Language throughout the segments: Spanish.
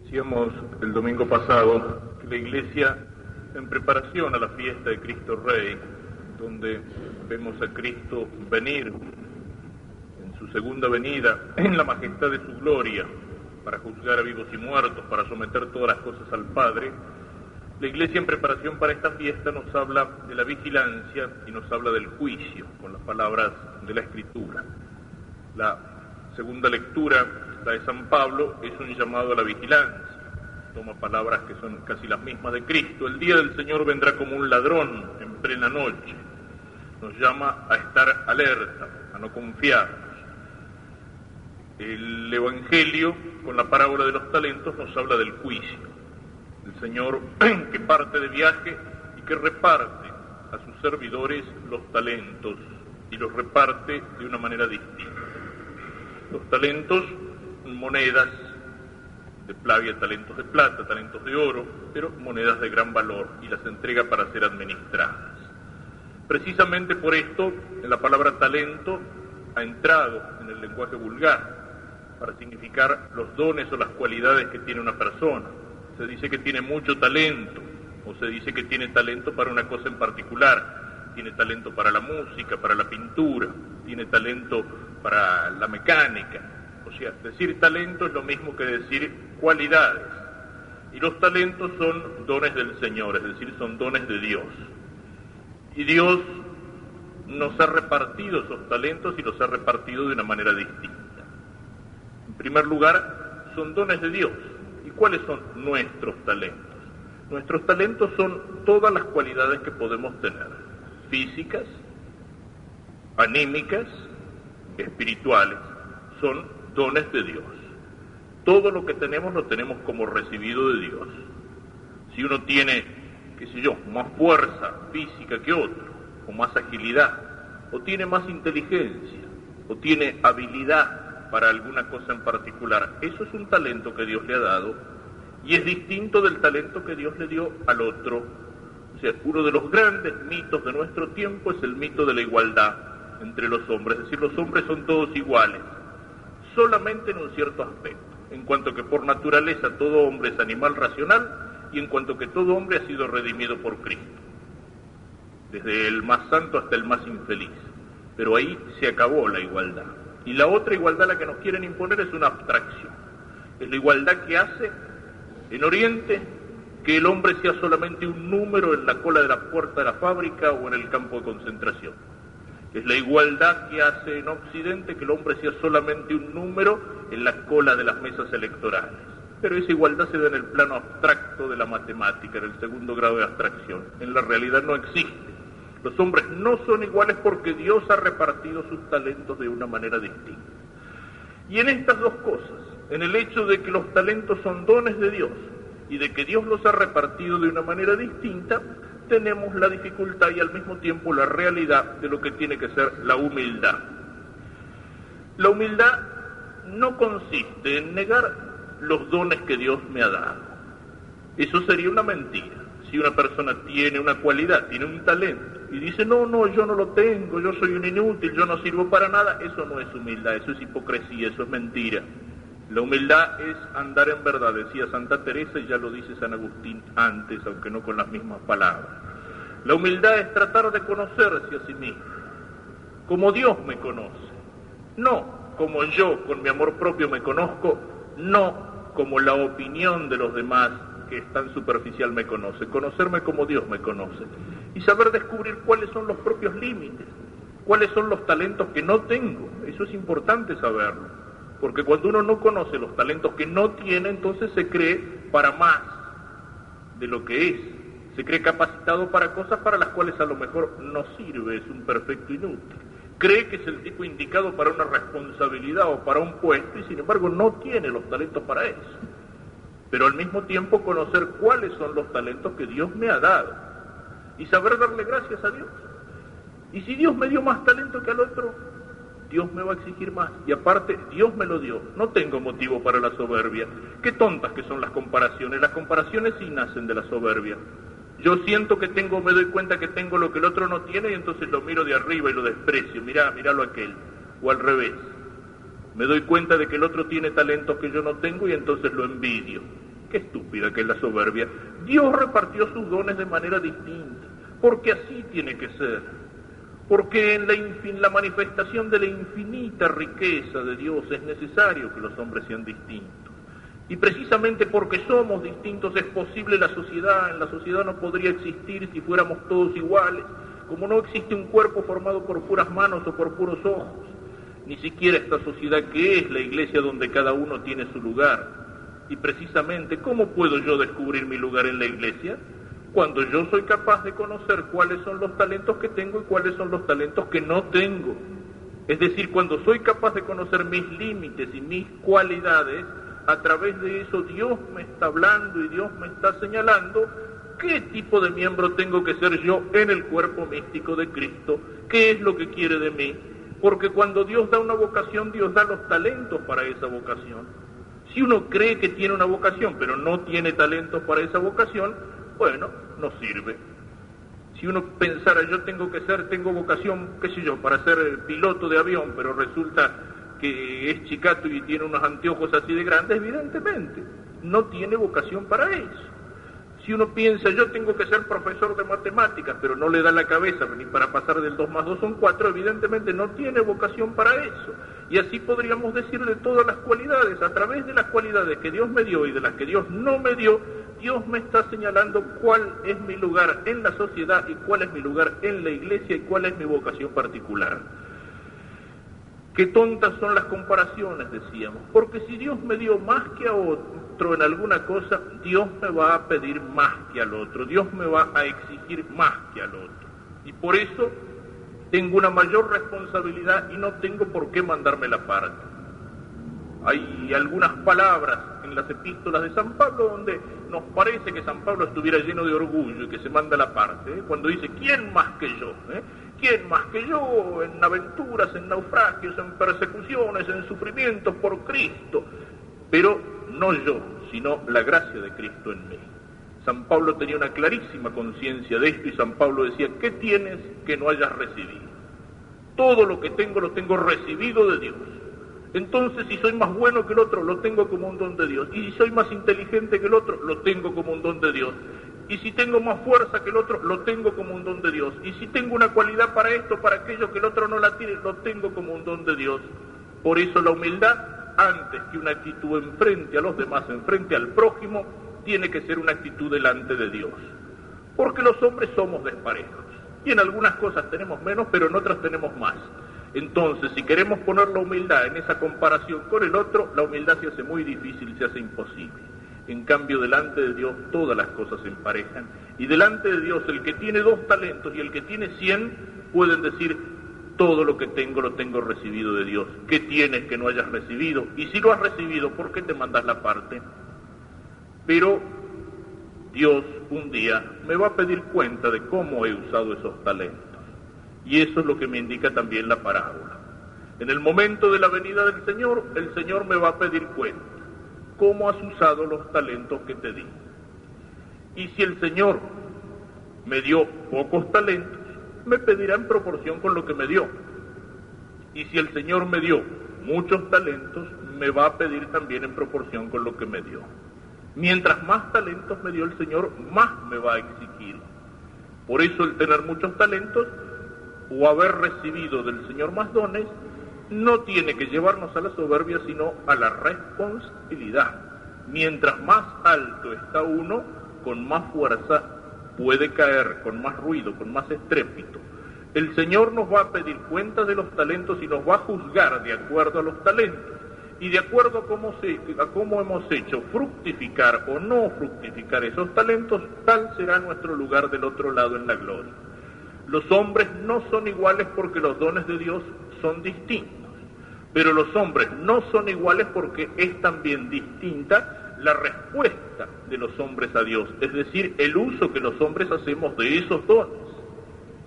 Decíamos el domingo pasado que la Iglesia, en preparación a la fiesta de Cristo Rey, donde vemos a Cristo venir en su segunda venida, en la majestad de su gloria, para juzgar a vivos y muertos, para someter todas las cosas al Padre, la Iglesia en preparación para esta fiesta nos habla de la vigilancia y nos habla del juicio, con las palabras de la Escritura. La segunda lectura, la de San Pablo, es un llamado a la vigilancia. Toma palabras que son casi las mismas de Cristo. El día del Señor vendrá como un ladrón en plena noche. Nos llama a estar alerta, a no confiar. El Evangelio, con la parábola de los talentos, nos habla del juicio. El Señor que parte de viaje y que reparte a sus servidores los talentos, y los reparte de una manera distinta. Los talentos, monedas de talentos de plata, talentos de oro, pero monedas de gran valor, y las entrega para ser administradas. Precisamente por esto, la palabra talento ha entrado en el lenguaje vulgar, para significar los dones o las cualidades que tiene una persona. Se dice que tiene mucho talento, o se dice que tiene talento para una cosa en particular. Tiene talento para la música, para la pintura, tiene talento para la mecánica. O sea, decir talento es lo mismo que decir cualidades. Y los talentos son dones del Señor, es decir, son dones de Dios. Y Dios nos ha repartido esos talentos y los ha repartido de una manera distinta. En primer lugar, son dones de Dios. ¿Y cuáles son nuestros talentos? Nuestros talentos son todas las cualidades que podemos tener, físicas, anímicas, espirituales, son dones de Dios. Todo lo que tenemos lo tenemos como recibido de Dios. Si uno tiene, más fuerza física que otro, o más agilidad, o tiene más inteligencia, o tiene habilidad para alguna cosa en particular, eso es un talento que Dios le ha dado, y es distinto del talento que Dios le dio al otro. O sea, uno de los grandes mitos de nuestro tiempo es el mito de la igualdad entre los hombres, es decir, los hombres son todos iguales, solamente en un cierto aspecto, en cuanto que por naturaleza todo hombre es animal racional, y en cuanto que todo hombre ha sido redimido por Cristo, desde el más santo hasta el más infeliz. Pero ahí se acabó la igualdad. Y la otra igualdad, la que nos quieren imponer, es una abstracción. Es la igualdad que hace en Oriente que el hombre sea solamente un número en la cola de la puerta de la fábrica o en el campo de concentración. Es la igualdad que hace en Occidente que el hombre sea solamente un número en la cola de las mesas electorales. Pero esa igualdad se da en el plano abstracto de la matemática, en el segundo grado de abstracción. En la realidad no existe. Los hombres no son iguales porque Dios ha repartido sus talentos de una manera distinta. Y en estas dos cosas, en el hecho de que los talentos son dones de Dios y de que Dios los ha repartido de una manera distinta, tenemos la dificultad y al mismo tiempo la realidad de lo que tiene que ser la humildad. La humildad no consiste en negar los dones que Dios me ha dado. Eso sería una mentira. Si una persona tiene una cualidad, tiene un talento, y dice, no, yo no lo tengo, yo soy un inútil, yo no sirvo para nada, eso no es humildad, eso es hipocresía, eso es mentira. La humildad es andar en verdad, decía Santa Teresa, y ya lo dice San Agustín antes, aunque no con las mismas palabras. La humildad es tratar de conocerse a sí mismo, como Dios me conoce, no como yo con mi amor propio me conozco, no como la opinión de los demás que tan superficial me conoce, conocerme como Dios me conoce, y saber descubrir cuáles son los propios límites, cuáles son los talentos que no tengo. Eso es importante saberlo, porque cuando uno no conoce los talentos que no tiene, entonces se cree para más de lo que es, se cree capacitado para cosas para las cuales a lo mejor no sirve, es un perfecto inútil, cree que es el tipo indicado para una responsabilidad o para un puesto, y sin embargo no tiene los talentos para eso. Pero al mismo tiempo conocer cuáles son los talentos que Dios me ha dado y saber darle gracias a Dios. Y si Dios me dio más talento que al otro, Dios me va a exigir más. Y aparte, Dios me lo dio. No tengo motivo para la soberbia. Qué tontas que son las comparaciones. Las comparaciones sí nacen de la soberbia. Yo siento que tengo, me doy cuenta que tengo lo que el otro no tiene y entonces lo miro de arriba y lo desprecio. Míralo aquel. O al revés. Me doy cuenta de que el otro tiene talentos que yo no tengo y entonces lo envidio. Qué estúpida que es la soberbia. Dios repartió sus dones de manera distinta, porque así tiene que ser. Porque en la manifestación de la infinita riqueza de Dios es necesario que los hombres sean distintos. Y precisamente porque somos distintos es posible la sociedad. En la sociedad no podría existir si fuéramos todos iguales, como no existe un cuerpo formado por puras manos o por puros ojos. Ni siquiera esta sociedad que es la iglesia donde cada uno tiene su lugar. Y precisamente, ¿cómo puedo yo descubrir mi lugar en la iglesia? Cuando yo soy capaz de conocer cuáles son los talentos que tengo y cuáles son los talentos que no tengo. Es decir, cuando soy capaz de conocer mis límites y mis cualidades, a través de eso Dios me está hablando y Dios me está señalando qué tipo de miembro tengo que ser yo en el cuerpo místico de Cristo, qué es lo que quiere de mí. Porque cuando Dios da una vocación, Dios da los talentos para esa vocación. Si uno cree que tiene una vocación, pero no tiene talentos para esa vocación, bueno, no sirve. Si uno pensara, tengo vocación, qué sé yo, para ser piloto de avión, pero resulta que es chicato y tiene unos anteojos así de grandes, evidentemente, no tiene vocación para eso. Si uno piensa, yo tengo que ser profesor de matemáticas, pero no le da la cabeza ni para pasar del 2 más 2 son 4, evidentemente no tiene vocación para eso. Y así podríamos decir de todas las cualidades. A través de las cualidades que Dios me dio y de las que Dios no me dio, Dios me está señalando cuál es mi lugar en la sociedad y cuál es mi lugar en la iglesia y cuál es mi vocación particular. Qué tontas son las comparaciones, decíamos, porque si Dios me dio más que a otro en alguna cosa, Dios me va a pedir más que al otro, Dios me va a exigir más que al otro. Y por eso tengo una mayor responsabilidad y no tengo por qué mandarme la parte. Hay algunas palabras en las epístolas de San Pablo donde nos parece que San Pablo estuviera lleno de orgullo y que se manda la parte, cuando dice, ¿quién más que yo? ¿Quién más que yo en aventuras, en naufragios, en persecuciones, en sufrimientos por Cristo? Pero no yo, sino la gracia de Cristo en mí. San Pablo tenía una clarísima conciencia de esto y San Pablo decía, ¿qué tienes que no hayas recibido? Todo lo que tengo lo tengo recibido de Dios. Entonces, si soy más bueno que el otro, lo tengo como un don de Dios. Y si soy más inteligente que el otro, lo tengo como un don de Dios. Y si tengo más fuerza que el otro, lo tengo como un don de Dios. Y si tengo una cualidad para esto, para aquello que el otro no la tiene, lo tengo como un don de Dios. Por eso la humildad, antes que una actitud enfrente a los demás, enfrente al prójimo, tiene que ser una actitud delante de Dios. Porque los hombres somos desparejos. Y en algunas cosas tenemos menos, pero en otras tenemos más. Entonces, si queremos poner la humildad en esa comparación con el otro, la humildad se hace muy difícil, se hace imposible. En cambio, delante de Dios todas las cosas se emparejan. Y delante de Dios, el que tiene 2 talentos y el que tiene 100, pueden decir, todo lo que tengo lo tengo recibido de Dios. ¿Qué tienes que no hayas recibido? Y si lo has recibido, ¿por qué te mandas la parte? Pero Dios un día me va a pedir cuenta de cómo he usado esos talentos. Y eso es lo que me indica también la parábola. En el momento de la venida del Señor, el Señor me va a pedir cuenta. ¿Cómo has usado los talentos que te di? Y si el Señor me dio pocos talentos, me pedirá en proporción con lo que me dio. Y si el Señor me dio muchos talentos, me va a pedir también en proporción con lo que me dio. Mientras más talentos me dio el Señor, más me va a exigir. Por eso el tener muchos talentos o haber recibido del Señor más dones, no tiene que llevarnos a la soberbia, sino a la responsabilidad. Mientras más alto está uno, con más fuerza puede caer, con más ruido, con más estrépito. El Señor nos va a pedir cuenta de los talentos y nos va a juzgar de acuerdo a los talentos. Y de acuerdo a cómo hemos hecho fructificar o no fructificar esos talentos, tal será nuestro lugar del otro lado en la gloria. Los hombres no son iguales porque los dones de Dios son distintos, pero los hombres no son iguales porque es también distinta la respuesta de los hombres a Dios, es decir, el uso que los hombres hacemos de esos dones.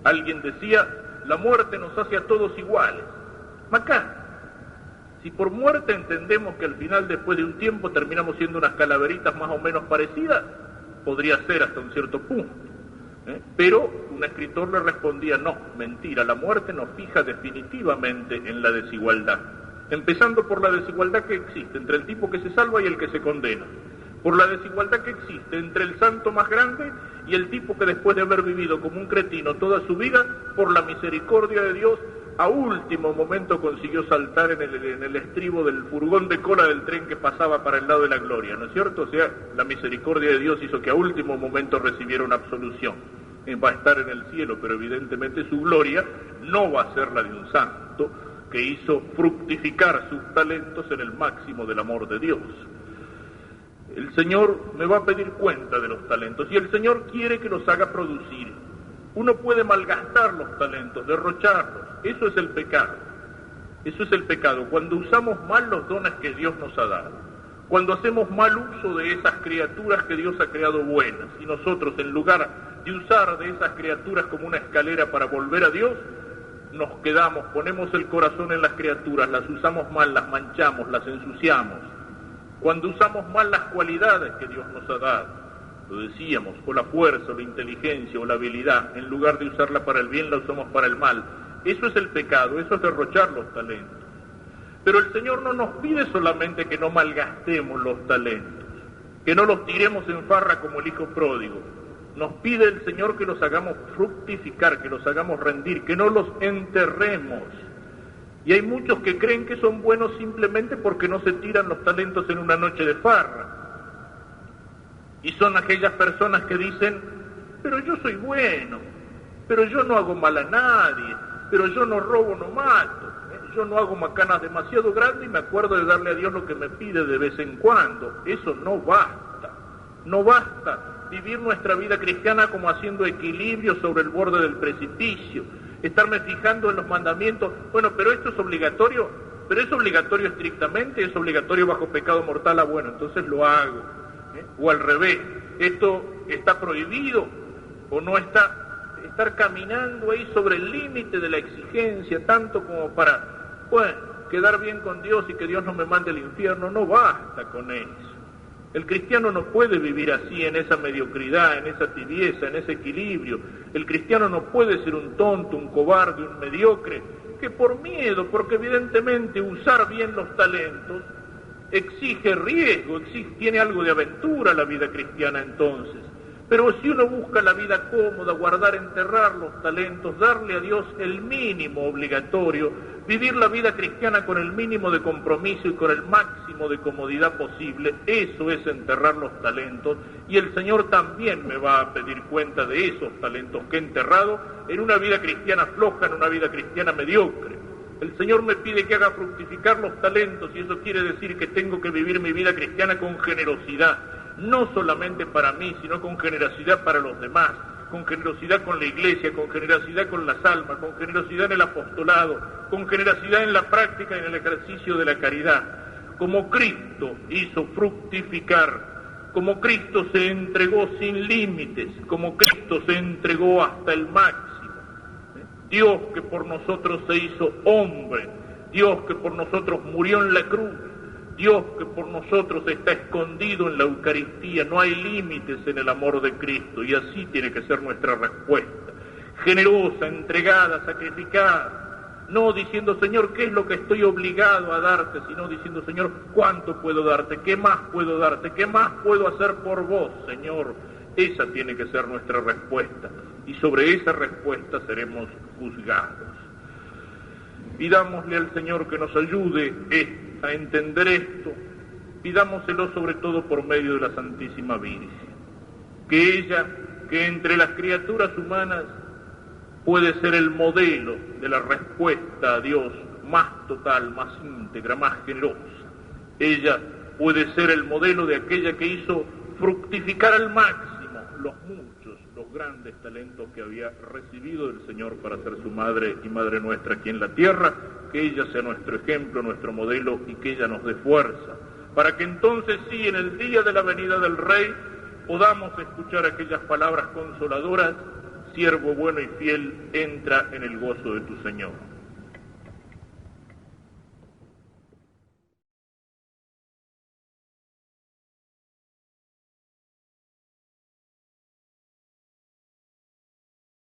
Alguien decía, la muerte nos hace a todos iguales. Macán, si por muerte entendemos que al final, después de un tiempo, terminamos siendo unas calaveritas más o menos parecidas, podría ser hasta un cierto punto. Pero un escritor le respondía, no, mentira, la muerte nos fija definitivamente en la desigualdad, empezando por la desigualdad que existe entre el tipo que se salva y el que se condena. por la desigualdad que existe entre el santo más grande y el tipo que después de haber vivido como un cretino toda su vida, por la misericordia de Dios, a último momento consiguió saltar en el estribo del furgón de cola del tren que pasaba para el lado de la gloria, ¿no es cierto? O sea, la misericordia de Dios hizo que a último momento recibiera una absolución. Va a estar en el cielo, pero evidentemente su gloria no va a ser la de un santo que hizo fructificar sus talentos en el máximo del amor de Dios. El Señor me va a pedir cuenta de los talentos y el Señor quiere que los haga producir. Uno puede malgastar los talentos, derrocharlos. Eso es el pecado. Eso es el pecado. Cuando usamos mal los dones que Dios nos ha dado. Cuando hacemos mal uso de esas criaturas que Dios ha creado buenas. Y nosotros, en lugar de usar de esas criaturas como una escalera para volver a Dios, nos quedamos, ponemos el corazón en las criaturas, las usamos mal, las manchamos, las ensuciamos. Cuando usamos mal las cualidades que Dios nos ha dado, lo decíamos, o la fuerza, o la inteligencia, o la habilidad, en lugar de usarla para el bien, la usamos para el mal. Eso es el pecado, eso es derrochar los talentos. Pero el Señor no nos pide solamente que no malgastemos los talentos, que no los tiremos en farra como el hijo pródigo. Nos pide el Señor que los hagamos fructificar, que los hagamos rendir, que no los enterremos. Y hay muchos que creen que son buenos simplemente porque no se tiran los talentos en una noche de farra. Y son aquellas personas que dicen, pero yo soy bueno, pero yo no hago mal a nadie, pero yo no robo, no mato, yo no hago macanas demasiado grandes y me acuerdo de darle a Dios lo que me pide de vez en cuando. Eso no basta, no basta vivir nuestra vida cristiana como haciendo equilibrio sobre el borde del precipicio, estarme fijando en los mandamientos, bueno, pero esto es obligatorio, pero es obligatorio estrictamente, es obligatorio bajo pecado mortal, bueno, entonces lo hago. O al revés, esto está prohibido o no está, estar caminando ahí sobre el límite de la exigencia, tanto como para, bueno, quedar bien con Dios y que Dios no me mande al infierno, no basta con eso. El cristiano no puede vivir así, en esa mediocridad, en esa tibieza, en ese equilibrio. El cristiano no puede ser un tonto, un cobarde, un mediocre, que por miedo, porque evidentemente usar bien los talentos exige riesgo, tiene algo de aventura la vida cristiana entonces. Pero si uno busca la vida cómoda, guardar, enterrar los talentos, darle a Dios el mínimo obligatorio, vivir la vida cristiana con el mínimo de compromiso y con el máximo de comodidad posible, eso es enterrar los talentos, y el Señor también me va a pedir cuenta de esos talentos que he enterrado en una vida cristiana floja, en una vida cristiana mediocre. El Señor me pide que haga fructificar los talentos y eso quiere decir que tengo que vivir mi vida cristiana con generosidad, no solamente para mí, sino con generosidad para los demás, con generosidad con la iglesia, con generosidad con las almas, con generosidad en el apostolado, con generosidad en la práctica y en el ejercicio de la caridad. Como Cristo hizo fructificar, como Cristo se entregó sin límites, como Cristo se entregó hasta el máximo. Dios que por nosotros se hizo hombre, Dios que por nosotros murió en la cruz, Dios que por nosotros está escondido en la Eucaristía, no hay límites en el amor de Cristo y así tiene que ser nuestra respuesta, generosa, entregada, sacrificada, no diciendo Señor, ¿qué es lo que estoy obligado a darte? Sino diciendo Señor, ¿cuánto puedo darte? ¿Qué más puedo darte? ¿Qué más puedo hacer por vos, Señor? Esa tiene que ser nuestra respuesta y sobre esa respuesta seremos juzgados. Pidámosle al Señor que nos ayude a entender esto, pidámoselo sobre todo por medio de la Santísima Virgen, que ella, que entre las criaturas humanas puede ser el modelo de la respuesta a Dios más total, más íntegra, más generosa. Ella puede ser el modelo de aquella que hizo fructificar al máximo los grandes talentos que había recibido del Señor para ser su madre y madre nuestra aquí en la tierra, que ella sea nuestro ejemplo, nuestro modelo y que ella nos dé fuerza, para que entonces sí, en el día de la venida del Rey, podamos escuchar aquellas palabras consoladoras, siervo bueno y fiel, entra en el gozo de tu Señor.